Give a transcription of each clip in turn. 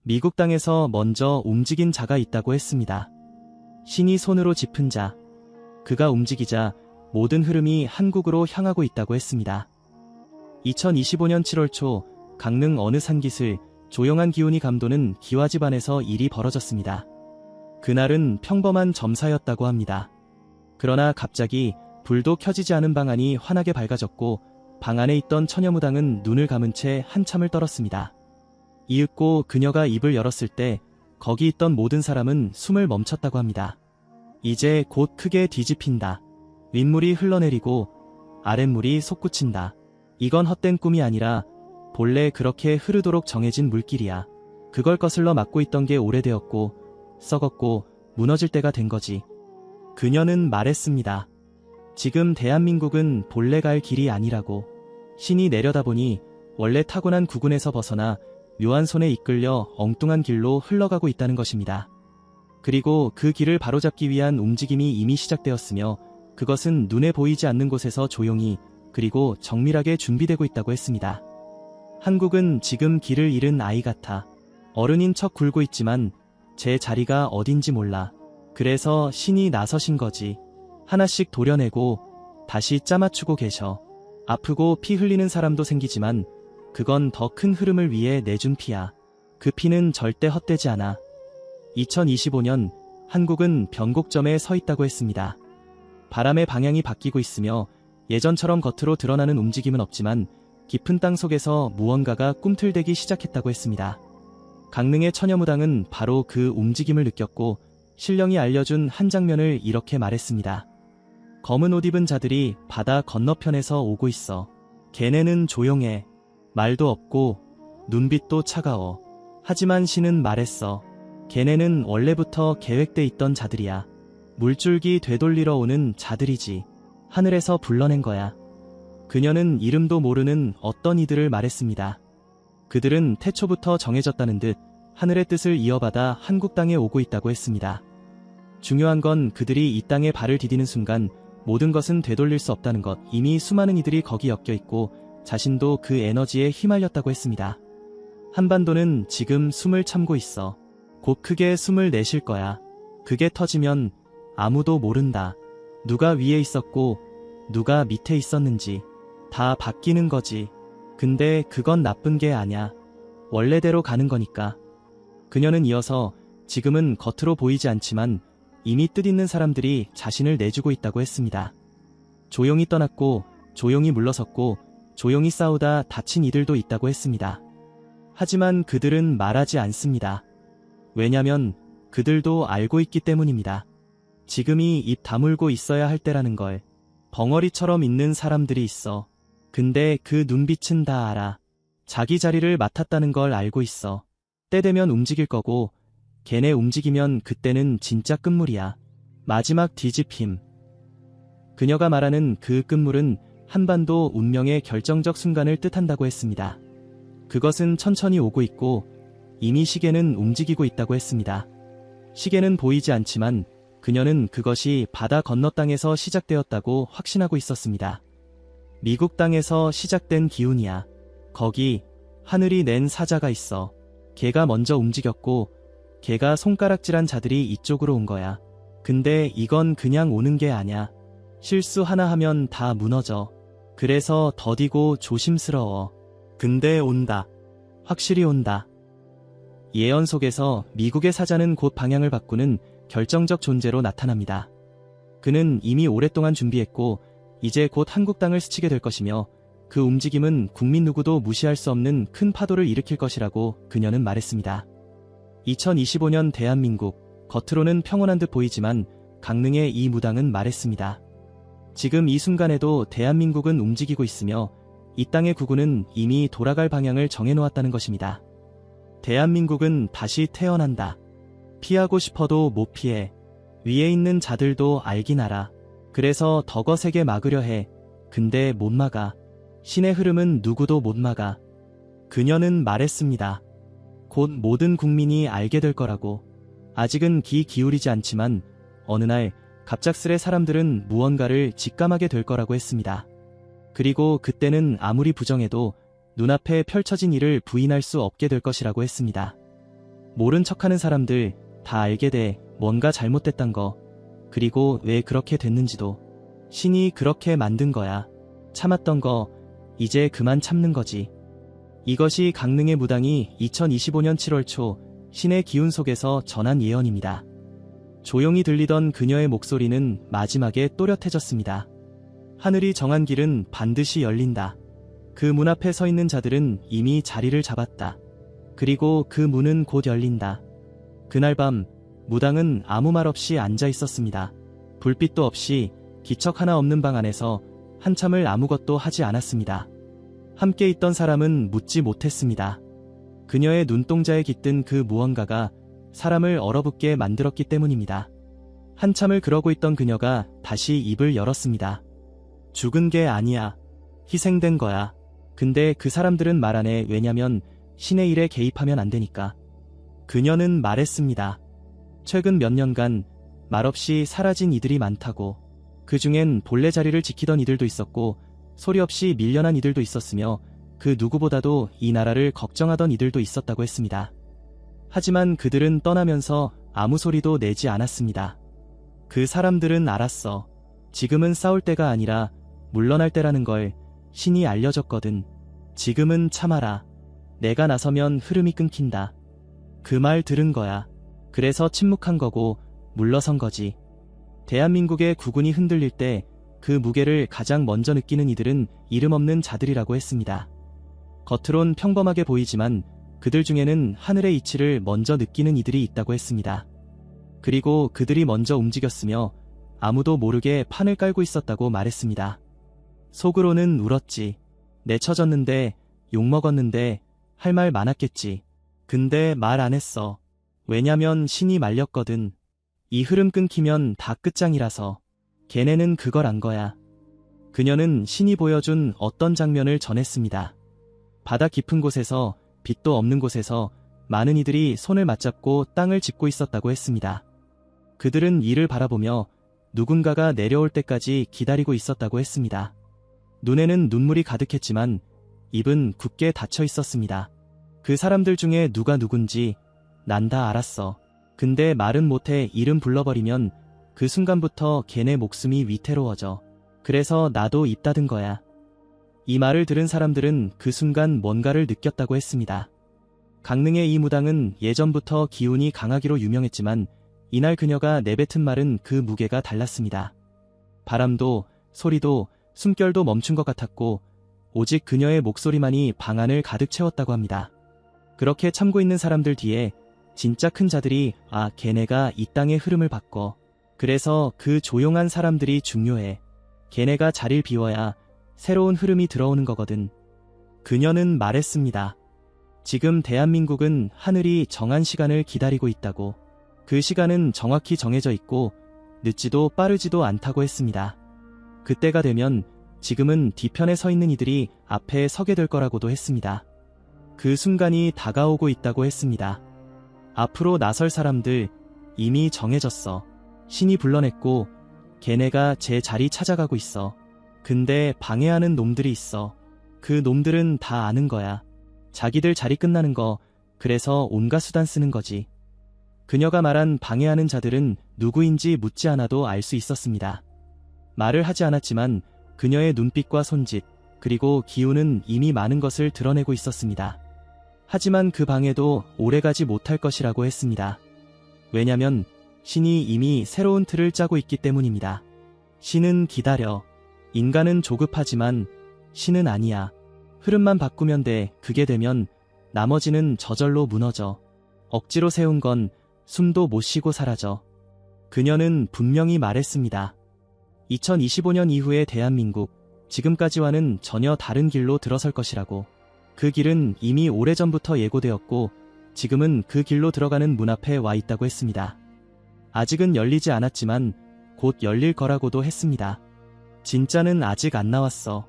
미국 땅에서 먼저 움직인 자가 있다고 했습니다. 신이 손으로 짚은 자. 그가 움직이자 모든 흐름이 한국으로 향하고 있다고 했습니다. 2025년 7월 초 강릉 어느 산기슭 조용한 기운이 감도는 기와집안에서 일이 벌어졌습니다. 그날은 평범한 점사였다고 합니다. 그러나 갑자기 불도 켜지지 않은 방 안이 환하게 밝아졌고 방 안에 있던 처녀무당은 눈을 감은 채 한참을 떨었습니다. 이윽고 그녀가 입을 열었을 때 거기 있던 모든 사람은 숨을 멈췄다고 합니다. 이제 곧 크게 뒤집힌다. 윗물이 흘러내리고 아랫물이 솟구친다. 이건 헛된 꿈이 아니라 본래 그렇게 흐르도록 정해진 물길이야. 그걸 거슬러 막고 있던 게 오래되었고 썩었고 무너질 때가 된 거지. 그녀는 말했습니다. 지금 대한민국은 본래 갈 길이 아니라고. 신이 내려다보니 원래 타고난 구근에서 벗어나 묘한 손에 이끌려 엉뚱한 길로 흘러가고 있다는 것입니다. 그리고 그 길을 바로잡기 위한 움직임이 이미 시작되었으며 그것은 눈에 보이지 않는 곳에서 조용히 그리고 정밀하게 준비되고 있다고 했습니다. 한국은 지금 길을 잃은 아이 같아. 어른인 척 굴고 있지만 제 자리가 어딘지 몰라. 그래서 신이 나서신 거지. 하나씩 도려내고 다시 짜맞추고 계셔. 아프고 피 흘리는 사람도 생기지만 그건 더 큰 흐름을 위해 내준 피야. 그 피는 절대 헛되지 않아. 2025년 한국은 변곡점에 서 있다고 했습니다. 바람의 방향이 바뀌고 있으며 예전처럼 겉으로 드러나는 움직임은 없지만 깊은 땅 속에서 무언가가 꿈틀대기 시작했다고 했습니다. 강릉의 처녀무당은 바로 그 움직임을 느꼈고 신령이 알려준 한 장면을 이렇게 말했습니다. 검은 옷 입은 자들이 바다 건너편에서 오고 있어. 걔네는 조용해. 말도 없고 눈빛도 차가워. 하지만 신은 말했어. 걔네는 원래부터 계획돼 있던 자들이야. 물줄기 되돌리러 오는 자들이지. 하늘에서 불러낸 거야. 그녀는 이름도 모르는 어떤 이들을 말했습니다. 그들은 태초부터 정해졌다는 듯 하늘의 뜻을 이어받아 한국 땅에 오고 있다고 했습니다. 중요한 건 그들이 이 땅에 발을 디디는 순간 모든 것은 되돌릴 수 없다는 것. 이미 수많은 이들이 거기 엮여 있고 자신도 그 에너지에 휘말렸다고 했습니다. 한반도는 지금 숨을 참고 있어. 곧 크게 숨을 내쉴 거야. 그게 터지면 아무도 모른다. 누가 위에 있었고 누가 밑에 있었는지 다 바뀌는 거지. 근데 그건 나쁜 게 아냐. 원래대로 가는 거니까. 그녀는 이어서 지금은 겉으로 보이지 않지만 이미 뜻있는 사람들이 자신을 내주고 있다고 했습니다. 조용히 떠났고 조용히 물러섰고 조용히 싸우다 다친 이들도 있다고 했습니다. 하지만 그들은 말하지 않습니다. 왜냐면 그들도 알고 있기 때문입니다. 지금이 입 다물고 있어야 할 때라는 걸. 벙어리처럼 있는 사람들이 있어. 근데 그 눈빛은 다 알아. 자기 자리를 맡았다는 걸 알고 있어. 때 되면 움직일 거고 걔네 움직이면 그때는 진짜 끝물이야. 마지막 뒤집힘. 그녀가 말하는 그 끝물은 한반도 운명의 결정적 순간을 뜻한다고 했습니다. 그것은 천천히 오고 있고 이미 시계는 움직이고 있다고 했습니다. 시계는 보이지 않지만 그녀는 그것이 바다 건너 땅에서 시작되었다고 확신하고 있었습니다. 미국 땅에서 시작된 기운이야. 거기 하늘이 낸 사자가 있어. 걔가 먼저 움직였고 걔가 손가락질한 자들이 이쪽으로 온 거야. 근데 이건 그냥 오는 게 아냐. 실수 하나 하면 다 무너져. 그래서 더디고 조심스러워. 근데 온다. 확실히 온다. 예언 속에서 미국의 사자는 곧 방향을 바꾸는 결정적 존재로 나타납니다. 그는 이미 오랫동안 준비했고 이제 곧 한국 땅을 스치게 될 것이며 그 움직임은 국민 누구도 무시할 수 없는 큰 파도를 일으킬 것이라고 그녀는 말했습니다. 2025년 대한민국, 겉으로는 평온한 듯 보이지만 강릉의 이 무당은 말했습니다. 지금 이 순간에도 대한민국은 움직이고 있으며 이 땅의 구구는 이미 돌아갈 방향을 정해놓았다는 것입니다. 대한민국은 다시 태어난다. 피하고 싶어도 못 피해. 위에 있는 자들도 알긴 알아. 그래서 더 거세게 막으려 해. 근데 못 막아. 신의 흐름은 누구도 못 막아. 그녀는 말했습니다. 곧 모든 국민이 알게 될 거라고. 아직은 귀 기울이지 않지만 어느 날 갑작스레 사람들은 무언가를 직감하게 될 거라고 했습니다. 그리고 그때는 아무리 부정해도 눈앞에 펼쳐진 일을 부인할 수 없게 될 것이라고 했습니다. 모른 척하는 사람들 다 알게 돼. 뭔가 잘못됐단 거. 그리고 왜 그렇게 됐는지도. 신이 그렇게 만든 거야. 참았던 거 이제 그만 참는 거지. 이것이 강릉의 무당이 2025년 7월 초 신의 기운 속에서 전한 예언입니다. 조용히 들리던 그녀의 목소리는 마지막에 또렷해졌습니다. 하늘이 정한 길은 반드시 열린다. 그 문 앞에 서 있는 자들은 이미 자리를 잡았다. 그리고 그 문은 곧 열린다. 그날 밤 무당은 아무 말 없이 앉아 있었습니다. 불빛도 없이 기척 하나 없는 방 안에서 한참을 아무것도 하지 않았습니다. 함께 있던 사람은 묻지 못했습니다. 그녀의 눈동자에 깃든 그 무언가가 사람을 얼어붙게 만들었기 때문입니다. 한참을 그러고 있던 그녀가 다시 입을 열었습니다. 죽은 게 아니야. 희생된 거야. 근데 그 사람들은 말 안 해. 왜냐면 신의 일에 개입하면 안 되니까. 그녀는 말했습니다. 최근 몇 년간 말없이 사라진 이들이 많다고. 그 중엔 본래 자리를 지키던 이들도 있었고 소리 없이 밀려난 이들도 있었으며 그 누구보다도 이 나라를 걱정하던 이들도 있었다고 했습니다. 하지만 그들은 떠나면서 아무 소리도 내지 않았습니다. 그 사람들은 알았어. 지금은 싸울 때가 아니라 물러날 때라는 걸 신이 알려줬거든. 지금은 참아라. 내가 나서면 흐름이 끊긴다. 그 말 들은 거야. 그래서 침묵한 거고 물러선 거지. 대한민국의 국운이 흔들릴 때 그 무게를 가장 먼저 느끼는 이들은 이름 없는 자들이라고 했습니다. 겉으론 평범하게 보이지만 그들 중에는 하늘의 이치를 먼저 느끼는 이들이 있다고 했습니다. 그리고 그들이 먼저 움직였으며 아무도 모르게 판을 깔고 있었다고 말했습니다. 속으로는 울었지. 내쳐졌는데 욕먹었는데 할 말 많았겠지. 근데 말 안 했어. 왜냐면 신이 말렸거든. 이 흐름 끊기면 다 끝장이라서. 걔네는 그걸 안 거야. 그녀는 신이 보여준 어떤 장면을 전했습니다. 바다 깊은 곳에서 빛도 없는 곳에서 많은 이들이 손을 맞잡고 땅을 짚고 있었다고 했습니다. 그들은 이를 바라보며 누군가가 내려올 때까지 기다리고 있었다고 했습니다. 눈에는 눈물이 가득했지만 입은 굳게 닫혀 있었습니다. 그 사람들 중에 누가 누군지 난 다 알았어. 근데 말은 못해. 이름 불러버리면 그 순간부터 걔네 목숨이 위태로워져. 그래서 나도 입 닫은 거야. 이 말을 들은 사람들은 그 순간 뭔가를 느꼈다고 했습니다. 강릉의 이 무당은 예전부터 기운이 강하기로 유명했지만 이날 그녀가 내뱉은 말은 그 무게가 달랐습니다. 바람도 소리도 숨결도 멈춘 것 같았고 오직 그녀의 목소리만이 방 안을 가득 채웠다고 합니다. 그렇게 참고 있는 사람들 뒤에 진짜 큰 자들이 걔네가 이 땅의 흐름을 바꿔. 그래서 그 조용한 사람들이 중요해. 걔네가 자리를 비워야 새로운 흐름이 들어오는 거거든. 그녀는 말했습니다. 지금 대한민국은 하늘이 정한 시간을 기다리고 있다고. 그 시간은 정확히 정해져 있고 늦지도 빠르지도 않다고 했습니다. 그때가 되면 지금은 뒤편에 서 있는 이들이 앞에 서게 될 거라고도 했습니다. 그 순간이 다가오고 있다고 했습니다. 앞으로 나설 사람들 이미 정해졌어. 신이 불러냈고 걔네가 제 자리 찾아가고 있어. 근데 방해하는 놈들이 있어. 그 놈들은 다 아는 거야. 자기들 자리 끝나는 거. 그래서 온갖 수단 쓰는 거지. 그녀가 말한 방해하는 자들은 누구인지 묻지 않아도 알 수 있었습니다. 말을 하지 않았지만 그녀의 눈빛과 손짓 그리고 기운은 이미 많은 것을 드러내고 있었습니다. 하지만 그 방해도 오래가지 못할 것이라고 했습니다. 왜냐면 신이 이미 새로운 틀을 짜고 있기 때문입니다. 신은 기다려. 인간은 조급하지만 신은 아니야. 흐름만 바꾸면 돼. 그게 되면 나머지는 저절로 무너져. 억지로 세운 건 숨도 못 쉬고 사라져. 그녀는 분명히 말했습니다. 2025년 이후의 대한민국, 지금까지와는 전혀 다른 길로 들어설 것이라고. 그 길은 이미 오래전부터 예고되었고 지금은 그 길로 들어가는 문 앞에 와 있다고 했습니다. 아직은 열리지 않았지만 곧 열릴 거라고도 했습니다. 진짜는 아직 안 나왔어.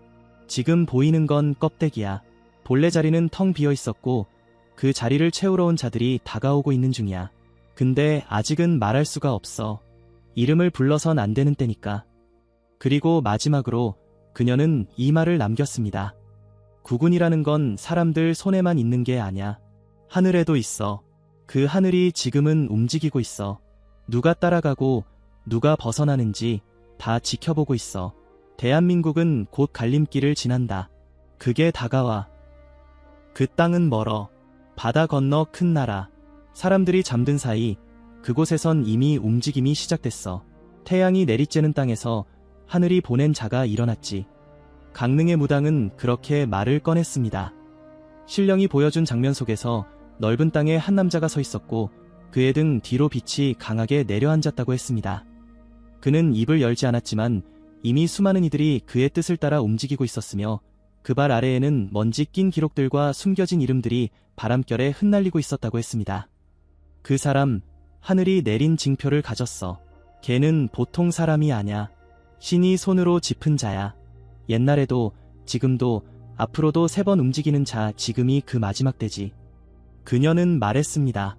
지금 보이는 건 껍데기야. 본래 자리는 텅 비어 있었고 그 자리를 채우러 온 자들이 다가오고 있는 중이야. 근데 아직은 말할 수가 없어. 이름을 불러선 안 되는 때니까. 그리고 마지막으로 그녀는 이 말을 남겼습니다. 국운이라는 건 사람들 손에만 있는 게 아냐. 하늘에도 있어. 그 하늘이 지금은 움직이고 있어. 누가 따라가고 누가 벗어나는지 다 지켜보고 있어. 대한민국은 곧 갈림길을 지난다. 그게 다가와. 그 땅은 멀어. 바다 건너 큰 나라. 사람들이 잠든 사이 그곳에선 이미 움직임이 시작됐어. 태양이 내리쬐는 땅에서 하늘이 보낸 자가 일어났지. 강릉의 무당은 그렇게 말을 꺼냈습니다. 신령이 보여준 장면 속에서 넓은 땅에 한 남자가 서 있었고 그의 등 뒤로 빛이 강하게 내려앉았다고 했습니다. 그는 입을 열지 않았지만 이미 수많은 이들이 그의 뜻을 따라 움직이고 있었으며 그 발 아래에는 먼지 낀 기록들과 숨겨진 이름들이 바람결에 흩날리고 있었다고 했습니다. 그 사람, 하늘이 내린 징표를 가졌어. 걔는 보통 사람이 아냐. 신이 손으로 짚은 자야. 옛날에도 지금도 앞으로도 3번 움직이는 자, 지금이 그 마지막 때지. 그녀는 말했습니다.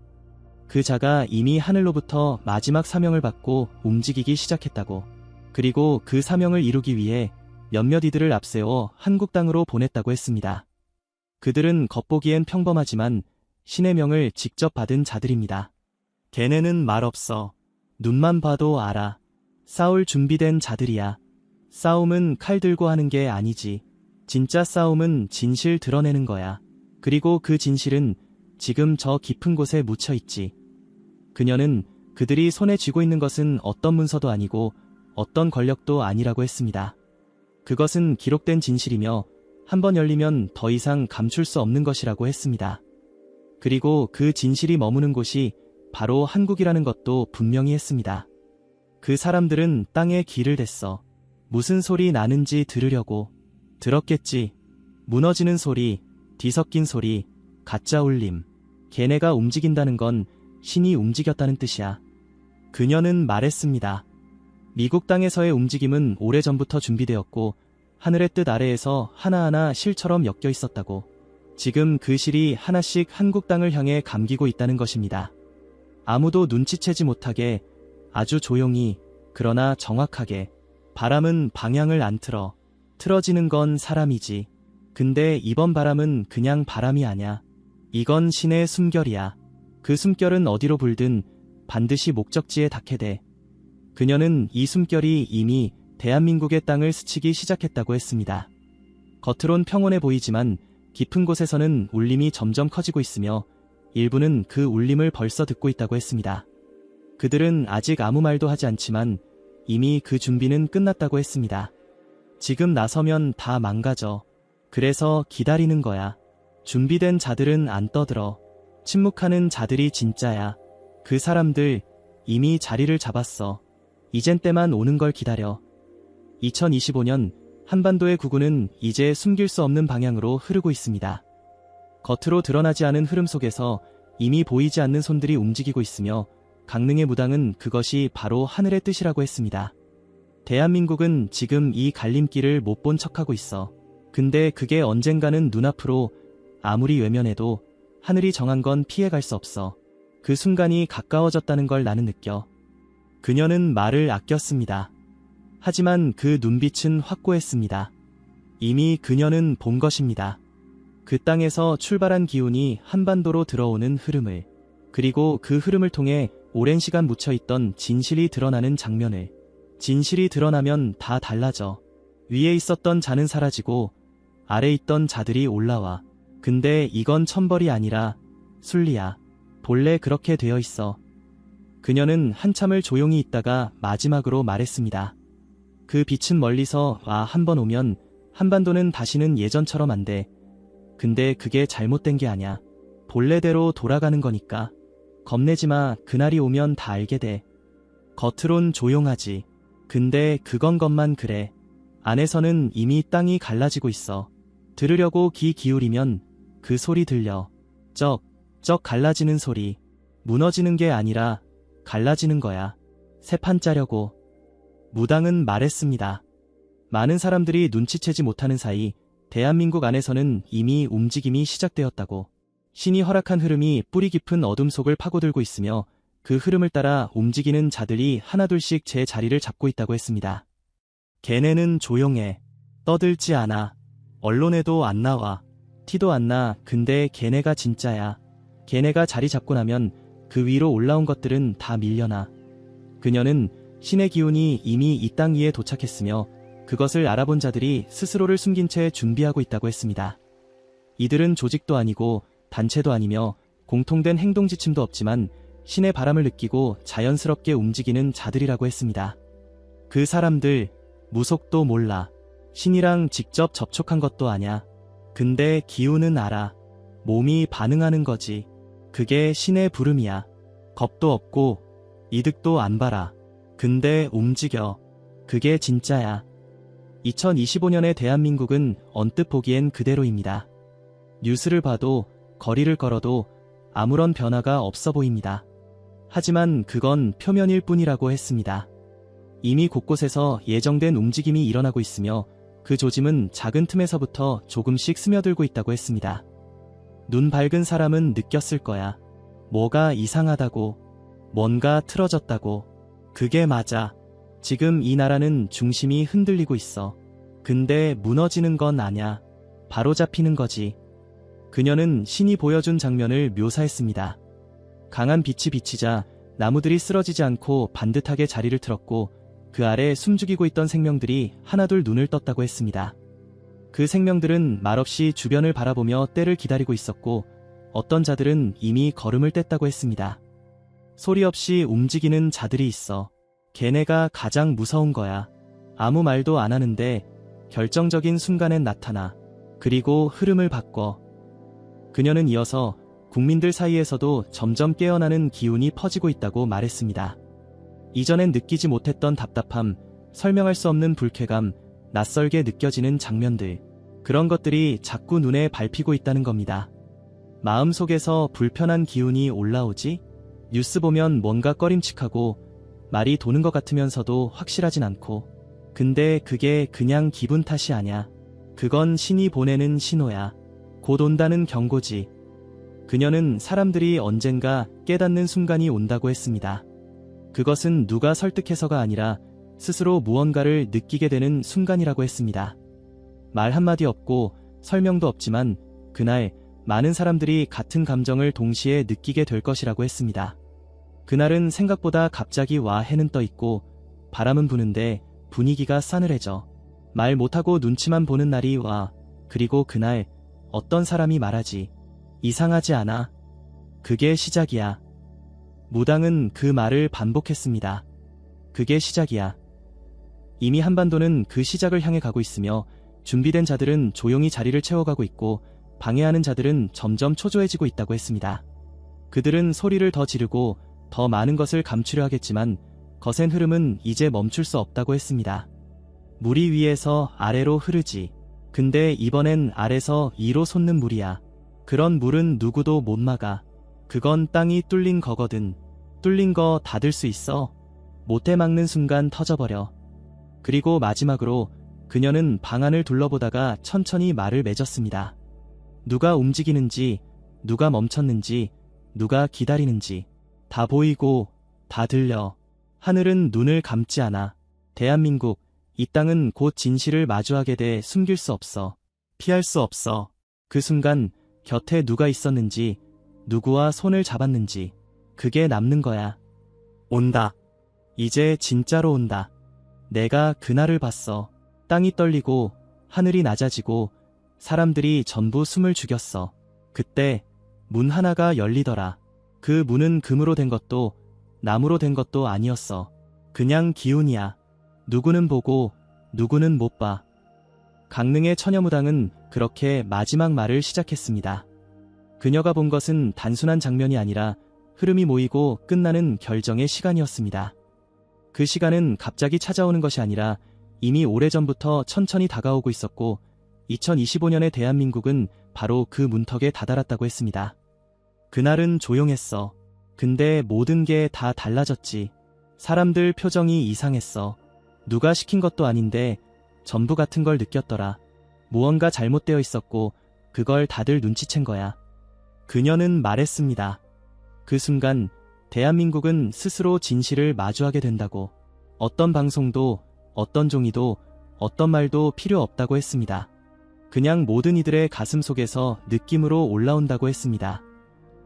그 자가 이미 하늘로부터 마지막 사명을 받고 움직이기 시작했다고. 그리고 그 사명을 이루기 위해 몇몇 이들을 앞세워 한국 땅으로 보냈다고 했습니다. 그들은 겉보기엔 평범하지만 신의 명을 직접 받은 자들입니다. 걔네는 말없어. 눈만 봐도 알아. 싸울 준비된 자들이야. 싸움은 칼 들고 하는 게 아니지. 진짜 싸움은 진실 드러내는 거야. 그리고 그 진실은 지금 저 깊은 곳에 묻혀있지. 그녀는 그들이 손에 쥐고 있는 것은 어떤 문서도 아니고 어떤 권력도 아니라고 했습니다. 그것은 기록된 진실이며 한번 열리면 더 이상 감출 수 없는 것이라고 했습니다. 그리고 그 진실이 머무는 곳이 바로 한국이라는 것도 분명히 했습니다. 그 사람들은 땅에 길을 댔어. 무슨 소리 나는지 들으려고. 들었겠지. 무너지는 소리, 뒤섞인 소리, 가짜 울림. 걔네가 움직인다는 건 신이 움직였다는 뜻이야. 그녀는 말했습니다. 미국 땅에서의 움직임은 오래전부터 준비되었고 하늘의 뜻 아래에서 하나하나 실처럼 엮여 있었다고. 지금 그 실이 하나씩 한국 땅을 향해 감기고 있다는 것입니다. 아무도 눈치채지 못하게 아주 조용히 그러나 정확하게. 바람은 방향을 안 틀어. 틀어지는 건 사람이지. 근데 이번 바람은 그냥 바람이 아냐. 이건 신의 숨결이야. 그 숨결은 어디로 불든 반드시 목적지에 닿게 돼. 그녀는 이 숨결이 이미 대한민국의 땅을 스치기 시작했다고 했습니다. 겉으론 평온해 보이지만 깊은 곳에서는 울림이 점점 커지고 있으며 일부는 그 울림을 벌써 듣고 있다고 했습니다. 그들은 아직 아무 말도 하지 않지만 이미 그 준비는 끝났다고 했습니다. 지금 나서면 다 망가져. 그래서 기다리는 거야. 준비된 자들은 안 떠들어. 침묵하는 자들이 진짜야. 그 사람들 이미 자리를 잡았어. 이젠 때만 오는 걸 기다려. 2025년 한반도의 구구는 이제 숨길 수 없는 방향으로 흐르고 있습니다. 겉으로 드러나지 않은 흐름 속에서 이미 보이지 않는 손들이 움직이고 있으며 강릉의 무당은 그것이 바로 하늘의 뜻이라고 했습니다. 대한민국은 지금 이 갈림길을 못 본 척하고 있어. 근데 그게 언젠가는 눈앞으로 아무리 외면해도 하늘이 정한 건 피해갈 수 없어. 그 순간이 가까워졌다는 걸 나는 느껴. 그녀는 말을 아꼈습니다. 하지만 그 눈빛은 확고했습니다. 이미 그녀는 본 것입니다. 그 땅에서 출발한 기운이 한반도로 들어오는 흐름을, 그리고 그 흐름을 통해 오랜 시간 묻혀있던 진실이 드러나는 장면을. 진실이 드러나면 다 달라져. 위에 있었던 자는 사라지고 아래 있던 자들이 올라와. 근데 이건 천벌이 아니라 순리야. 본래 그렇게 되어 있어. 그녀는 한참을 조용히 있다가 마지막으로 말했습니다. 그 빛은 멀리서 와 한번 오면 한반도는 다시는 예전처럼 안 돼. 근데 그게 잘못된 게 아냐. 본래대로 돌아가는 거니까. 겁내지 마. 그날이 오면 다 알게 돼. 겉으론 조용하지. 근데 그건 것만 그래. 안에서는 이미 땅이 갈라지고 있어. 들으려고 귀 기울이면 그 소리 들려. 쩍 갈라지는 소리. 무너지는 게 아니라 갈라지는 거야. 새 판 짜려고. 무당은 말했습니다. 많은 사람들이 눈치채지 못하는 사이 대한민국 안에서는 이미 움직임이 시작되었다고. 신이 허락한 흐름이 뿌리 깊은 어둠 속을 파고들고 있으며 그 흐름을 따라 움직이는 자들이 하나둘씩 제 자리를 잡고 있다고 했습니다. 걔네는 조용해. 떠들지 않아. 언론에도 안 나와. 티도 안 나. 근데 걔네가 진짜야. 걔네가 자리 잡고 나면 그 위로 올라온 것들은 다 밀려나. 그녀는 신의 기운이 이미 이 땅 위에 도착했으며 그것을 알아본 자들이 스스로를 숨긴 채 준비하고 있다고 했습니다. 이들은 조직도 아니고 단체도 아니며 공통된 행동 지침도 없지만 신의 바람을 느끼고 자연스럽게 움직이는 자들이라고 했습니다. 그 사람들 무속도 몰라. 신이랑 직접 접촉한 것도 아냐. 근데 기운은 알아. 몸이 반응하는 거지. 그게 신의 부름이야. 겁도 없고 이득도 안 봐라. 근데 움직여. 그게 진짜야. 2025년의 대한민국은 언뜻 보기엔 그대로입니다. 뉴스를 봐도 거리를 걸어도 아무런 변화가 없어 보입니다. 하지만 그건 표면일 뿐이라고 했습니다. 이미 곳곳에서 예정된 움직임이 일어나고 있으며 그 조짐은 작은 틈에서부터 조금씩 스며들고 있다고 했습니다. 눈 밝은 사람은 느꼈을 거야. 뭐가 이상하다고. 뭔가 틀어졌다고. 그게 맞아. 지금 이 나라는 중심이 흔들리고 있어. 근데 무너지는 건 아냐. 바로 잡히는 거지. 그녀는 신이 보여준 장면을 묘사했습니다. 강한 빛이 비치자 나무들이 쓰러지지 않고 반듯하게 자리를 틀었고 그 아래 숨죽이고 있던 생명들이 하나둘 눈을 떴다고 했습니다. 그 생명들은 말없이 주변을 바라보며 때를 기다리고 있었고 어떤 자들은 이미 걸음을 뗐다고 했습니다. 소리 없이 움직이는 자들이 있어. 걔네가 가장 무서운 거야. 아무 말도 안 하는데 결정적인 순간엔 나타나. 그리고 흐름을 바꿔. 그녀는 이어서 국민들 사이에서도 점점 깨어나는 기운이 퍼지고 있다고 말했습니다. 이전엔 느끼지 못했던 답답함, 설명할 수 없는 불쾌감, 낯설게 느껴지는 장면들. 그런 것들이 자꾸 눈에 밟히고 있다는 겁니다. 마음속에서 불편한 기운이 올라오지? 뉴스 보면 뭔가 꺼림칙하고 말이 도는 것 같으면서도 확실하진 않고. 근데 그게 그냥 기분 탓이 아냐. 그건 신이 보내는 신호야. 곧 온다는 경고지. 그녀는 사람들이 언젠가 깨닫는 순간이 온다고 했습니다. 그것은 누가 설득해서가 아니라 스스로 무언가를 느끼게 되는 순간이라고 했습니다. 말 한마디 없고 설명도 없지만 그날 많은 사람들이 같은 감정을 동시에 느끼게 될 것이라고 했습니다. 그날은 생각보다 갑자기 와 해는 떠 있고 바람은 부는데 분위기가 싸늘해져. 말 못하고 눈치만 보는 날이 와. 그리고 그날 어떤 사람이 말하지. 이상하지 않아? 그게 시작이야. 무당은 그 말을 반복했습니다. 그게 시작이야. 이미 한반도는 그 시작을 향해 가고 있으며 준비된 자들은 조용히 자리를 채워가고 있고 방해하는 자들은 점점 초조해지고 있다고 했습니다. 그들은 소리를 더 지르고 더 많은 것을 감추려 하겠지만 거센 흐름은 이제 멈출 수 없다고 했습니다. 물이 위에서 아래로 흐르지. 근데 이번엔 아래서 위로 솟는 물이야. 그런 물은 누구도 못 막아. 그건 땅이 뚫린 거거든. 뚫린 거 닫을 수 있어. 못해 막는 순간 터져버려. 그리고 마지막으로 그녀는 방안을 둘러보다가 천천히 말을 맺었습니다. 누가 움직이는지, 누가 멈췄는지, 누가 기다리는지 다 보이고 다 들려. 하늘은 눈을 감지 않아. 대한민국, 이 땅은 곧 진실을 마주하게 돼. 숨길 수 없어. 피할 수 없어. 그 순간 곁에 누가 있었는지, 누구와 손을 잡았는지 그게 남는 거야. 온다. 이제 진짜로 온다. 내가 그날을 봤어. 땅이 떨리고 하늘이 낮아지고 사람들이 전부 숨을 죽였어. 그때 문 하나가 열리더라. 그 문은 금으로 된 것도 나무로 된 것도 아니었어. 그냥 기운이야. 누구는 보고 누구는 못 봐. 강릉의 처녀무당은 그렇게 마지막 말을 시작했습니다. 그녀가 본 것은 단순한 장면이 아니라 흐름이 모이고 끝나는 결정의 시간이었습니다. 그 시간은 갑자기 찾아오는 것이 아니라 이미 오래전부터 천천히 다가오고 있었고 2025년의 대한민국은 바로 그 문턱에 다다랐다고 했습니다. 그날은 조용했어. 근데 모든 게 다 달라졌지. 사람들 표정이 이상했어. 누가 시킨 것도 아닌데 전부 같은 걸 느꼈더라. 무언가 잘못되어 있었고 그걸 다들 눈치챈 거야. 그녀는 말했습니다. 그 순간 대한민국은 스스로 진실을 마주하게 된다고. 어떤 방송도 어떤 종이도 어떤 말도 필요 없다고 했습니다. 그냥 모든 이들의 가슴 속에서 느낌으로 올라온다고 했습니다.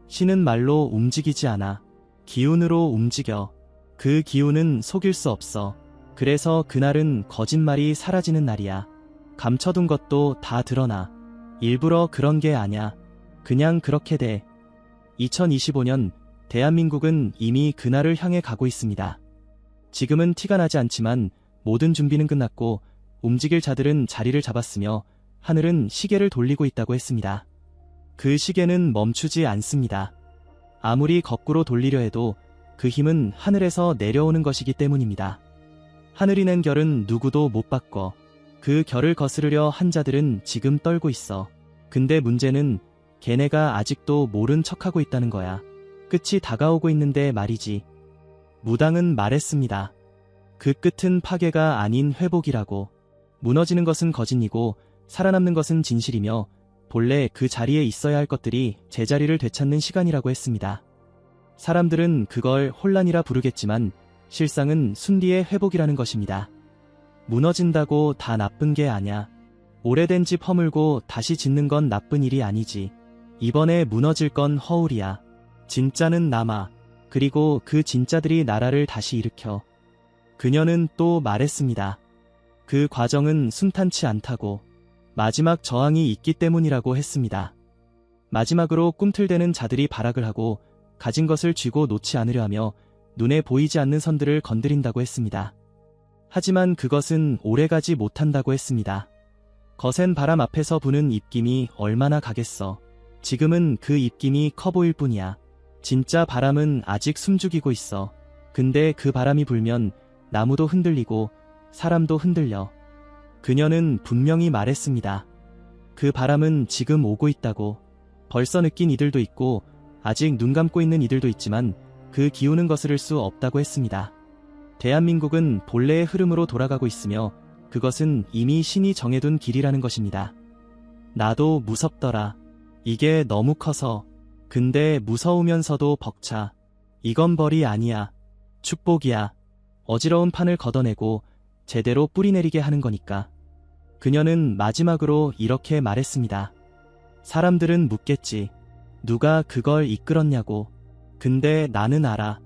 신은 말로 움직이지 않아. 기운으로 움직여. 그 기운은 속일 수 없어. 그래서 그날은 거짓말이 사라지는 날이야. 감춰둔 것도 다 드러나. 일부러 그런 게 아냐. 그냥 그렇게 돼. 2025년 대한민국은 이미 그날을 향해 가고 있습니다. 지금은 티가 나지 않지만 모든 준비는 끝났고 움직일 자들은 자리를 잡았으며 하늘은 시계를 돌리고 있다고 했습니다. 그 시계는 멈추지 않습니다. 아무리 거꾸로 돌리려 해도 그 힘은 하늘에서 내려오는 것이기 때문입니다. 하늘이 낸 결은 누구도 못 바꿔. 그 결을 거스르려 한 자들은 지금 떨고 있어. 근데 문제는 걔네가 아직도 모른 척하고 있다는 거야. 끝이 다가오고 있는데 말이지. 무당은 말했습니다. 그 끝은 파괴가 아닌 회복이라고. 무너지는 것은 거짓이고 살아남는 것은 진실이며 본래 그 자리에 있어야 할 것들이 제자리를 되찾는 시간이라고 했습니다. 사람들은 그걸 혼란이라 부르겠지만 실상은 순리의 회복이라는 것입니다. 무너진다고 다 나쁜 게 아냐. 오래된 집 허물고 다시 짓는 건 나쁜 일이 아니지. 이번에 무너질 건 허울이야. 진짜는 남아. 그리고 그 진짜들이 나라를 다시 일으켜. 그녀는 또 말했습니다. 그 과정은 순탄치 않다고. 마지막 저항이 있기 때문이라고 했습니다. 마지막으로 꿈틀대는 자들이 발악을 하고 가진 것을 쥐고 놓지 않으려 하며 눈에 보이지 않는 선들을 건드린다고 했습니다. 하지만 그것은 오래가지 못한다고 했습니다. 거센 바람 앞에서 부는 입김이 얼마나 가겠어. 지금은 그 입김이 커 보일 뿐이야. 진짜 바람은 아직 숨죽이고 있어. 근데 그 바람이 불면 나무도 흔들리고 사람도 흔들려. 그녀는 분명히 말했습니다. 그 바람은 지금 오고 있다고. 벌써 느낀 이들도 있고 아직 눈 감고 있는 이들도 있지만 그 기운은 거스를 수 없다고 했습니다. 대한민국은 본래의 흐름으로 돌아가고 있으며 그것은 이미 신이 정해둔 길이라는 것입니다. 나도 무섭더라. 이게 너무 커서. 근데 무서우면서도 벅차. 이건 벌이 아니야. 축복이야. 어지러운 판을 걷어내고 제대로 뿌리내리게 하는 거니까. 그녀는 마지막으로 이렇게 말했습니다. 사람들은 묻겠지. 누가 그걸 이끌었냐고. 근데 나는 알아.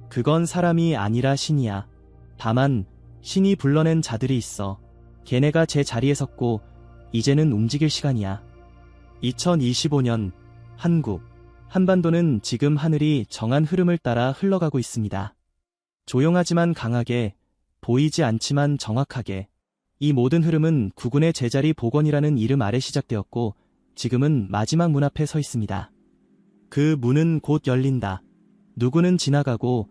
그건 사람이 아니라 신이야. 다만 신이 불러낸 자들이 있어. 걔네가 제 자리에 섰고 이제는 움직일 시간이야. 2025년 한국. 한반도는 지금 하늘이 정한 흐름을 따라 흘러가고 있습니다. 조용하지만 강하게, 보이지 않지만 정확하게. 이 모든 흐름은 국군의 제자리 복원이라는 이름 아래 시작되었고 지금은 마지막 문 앞에 서 있습니다. 그 문은 곧 열린다. 누구는 지나가고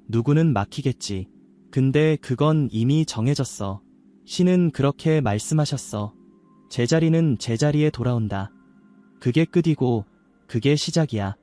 누구는 막히겠지. 근데 그건 이미 정해졌어. 신은 그렇게 말씀하셨어. 제자리는 제자리에 돌아온다. 그게 끝이고 그게 시작이야.